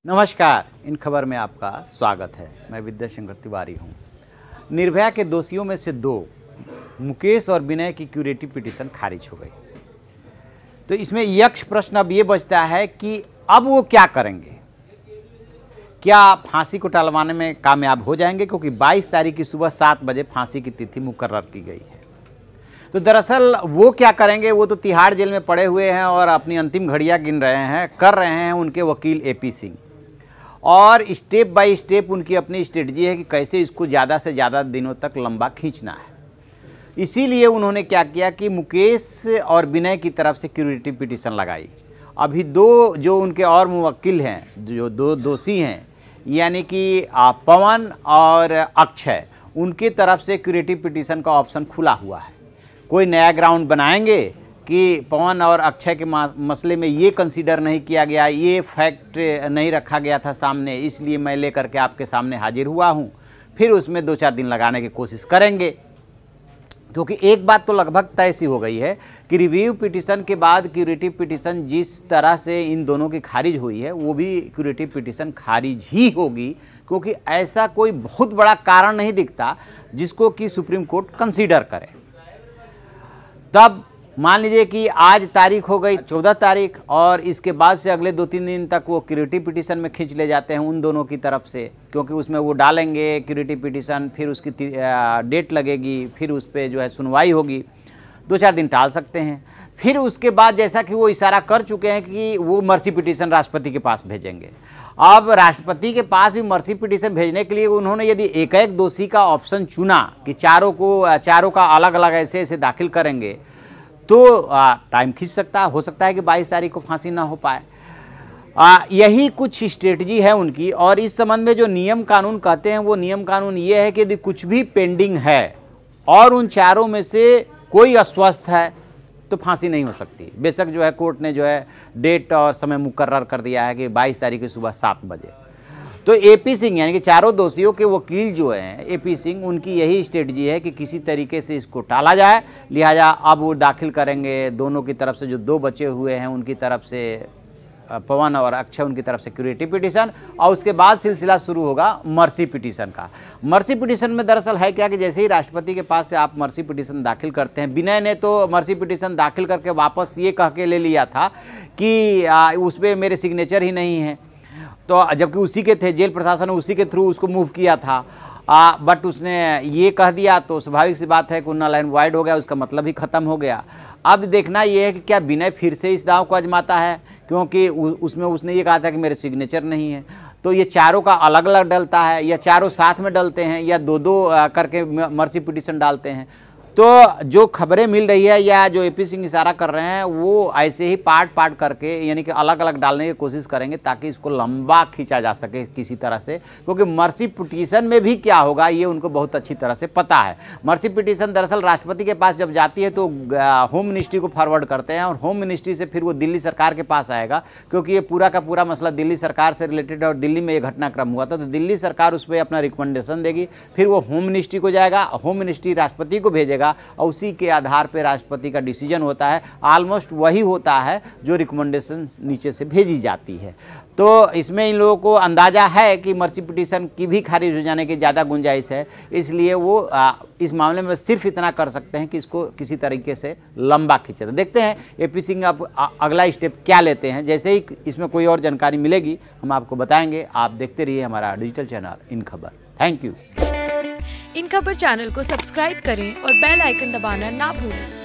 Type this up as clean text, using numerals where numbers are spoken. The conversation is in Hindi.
नमस्कार, इन खबर में आपका स्वागत है। मैं विद्याशंकर तिवारी हूँ। निर्भया के दोषियों में से दो, मुकेश और विनय की क्यूरेटिव पिटीशन खारिज हो गई। तो इसमें यक्ष प्रश्न अब ये बचता है कि अब वो क्या करेंगे, क्या फांसी को टलवाने में कामयाब हो जाएंगे, क्योंकि 22 तारीख की सुबह 7 बजे फांसी की तिथि मुकर्रर की गई है। तो दरअसल वो क्या करेंगे, वो तो तिहाड़ जेल में पड़े हुए हैं और अपनी अंतिम घड़ियां गिन रहे हैं, कर रहे हैं उनके वकील एपी सिंह। और स्टेप बाय स्टेप उनकी अपनी स्ट्रेटजी है कि कैसे इसको ज़्यादा से ज़्यादा दिनों तक लंबा खींचना है। इसीलिए उन्होंने क्या किया कि मुकेश और विनय की तरफ से क्यूरेटिव पिटीशन लगाई। अभी दो जो उनके और मुवक्किल हैं, जो दो दोषी हैं, यानी कि पवन और अक्षय, उनकी तरफ से क्यूरेटिव पिटीशन का ऑप्शन खुला हुआ है। कोई नया ग्राउंड बनाएंगे कि पवन और अक्षय के मसले में ये कंसीडर नहीं किया गया, ये फैक्ट नहीं रखा गया था सामने, इसलिए मैं लेकर के आपके सामने हाजिर हुआ हूँ, फिर उसमें 2-4 दिन लगाने की कोशिश करेंगे। क्योंकि एक बात तो लगभग तय सी हो गई है कि रिव्यू पिटीशन के बाद क्यूरेटिव पिटीशन जिस तरह से इन दोनों की खारिज हुई है, वो भी क्यूरेटिव पिटीशन खारिज ही होगी, क्योंकि ऐसा कोई बहुत बड़ा कारण नहीं दिखता जिसको कि सुप्रीम कोर्ट कंसीडर करे। तब मान लीजिए कि आज तारीख हो गई 14 तारीख, और इसके बाद से अगले 2-3 दिन तक वो क्यूरेटिव पिटीशन में खींच ले जाते हैं उन दोनों की तरफ से, क्योंकि उसमें वो डालेंगे क्यूरेटिव पिटीशन, फिर उसकी डेट लगेगी, फिर उस पर जो है सुनवाई होगी। 2-4 दिन टाल सकते हैं। फिर उसके बाद जैसा कि वो इशारा कर चुके हैं कि वो मर्सी पिटीशन राष्ट्रपति के पास भेजेंगे। अब राष्ट्रपति के पास भी मर्सी पिटीशन भेजने के लिए उन्होंने यदि एक दोषी का ऑप्शन चुना कि चारों का अलग अलग ऐसे ऐसे दाखिल करेंगे, तो टाइम खींच सकता हो सकता है कि 22 तारीख को फांसी ना हो पाए। यही कुछ स्ट्रेटजी है उनकी। और इस संबंध में जो नियम कानून कहते हैं, वो नियम कानून ये है कि यदि कुछ भी पेंडिंग है और उन चारों में से कोई अस्वस्थ है तो फांसी नहीं हो सकती। बेशक जो है कोर्ट ने जो है डेट और समय मुकर्रर कर दिया है कि 22 तारीख की सुबह 7 बजे। तो एपी सिंह यानी कि चारों दोषियों के वकील जो हैं एपी सिंह, उनकी यही स्ट्रेटजी है कि किसी तरीके से इसको टाला जाए। लिहाजा अब वो दाखिल करेंगे दोनों की तरफ से, जो 2 बचे हुए हैं उनकी तरफ से, पवन और अक्षय, उनकी तरफ से क्यूरेटिव पिटीशन, और उसके बाद सिलसिला शुरू होगा मर्सी पिटीशन का। मर्सी पिटीशन में दरअसल है क्या कि जैसे ही राष्ट्रपति के पास से आप मर्सी पिटीशन दाखिल करते हैं, विनय ने तो मर्सी पिटीशन दाखिल करके वापस ये कह के ले लिया था कि उस पर मेरे सिग्नेचर ही नहीं है, तो जबकि उसी के थे, जेल प्रशासन ने उसी के थ्रू उसको मूव किया था। बट उसने ये कह दिया तो स्वाभाविक सी बात है कि नल एंड वाइड हो गया, उसका मतलब ही ख़त्म हो गया। अब देखना ये है कि क्या विनय फिर से इस दांव को आजमाता है, क्योंकि उसमें उसने ये कहा था कि मेरे सिग्नेचर नहीं है। तो ये चारों का अलग अलग डलता है, या चारों साथ में डलते हैं, या 2-2 करके मर्सी पिटीशन डालते हैं। तो जो खबरें मिल रही है या जो एपी सिंह इशारा कर रहे हैं, वो ऐसे ही पार्ट करके यानी कि अलग अलग डालने की कोशिश करेंगे ताकि इसको लंबा खींचा जा सके किसी तरह से, क्योंकि मर्सी पिटीशन में भी क्या होगा ये उनको बहुत अच्छी तरह से पता है। मर्सी पिटीशन दरअसल राष्ट्रपति के पास जब जाती है तो होम मिनिस्ट्री को फॉरवर्ड करते हैं, और होम मिनिस्ट्री से फिर वो दिल्ली सरकार के पास आएगा, क्योंकि ये पूरा का पूरा मसला दिल्ली सरकार से रिलेटेड है और दिल्ली में ये घटनाक्रम हुआ था। तो दिल्ली सरकार उस पर अपना रिकमेंडेशन देगी, फिर वो होम मिनिस्ट्री को जाएगा, होम मिनिस्ट्री राष्ट्रपति को भेजेगा, और उसी के आधार पर राष्ट्रपति का डिसीजन होता है। ऑलमोस्ट वही होता है जो रिकमेंडेशन नीचे से भेजी जाती है। तो इसमें इन लोगों को अंदाजा है कि मर्सी पिटीशन की भी खारिज हो जाने की ज़्यादा गुंजाइश है, इसलिए वो इस मामले में सिर्फ इतना कर सकते हैं कि इसको किसी तरीके से लंबा खींचे। तो देखते हैं एपी सिंह अब अगला स्टेप क्या लेते हैं। जैसे ही इसमें कोई और जानकारी मिलेगी हम आपको बताएंगे। आप देखते रहिए हमारा डिजिटल चैनल इन खबर। Thank you. इन खबर चैनल को सब्सक्राइब करें और बेल आइकन दबाना ना भूलें।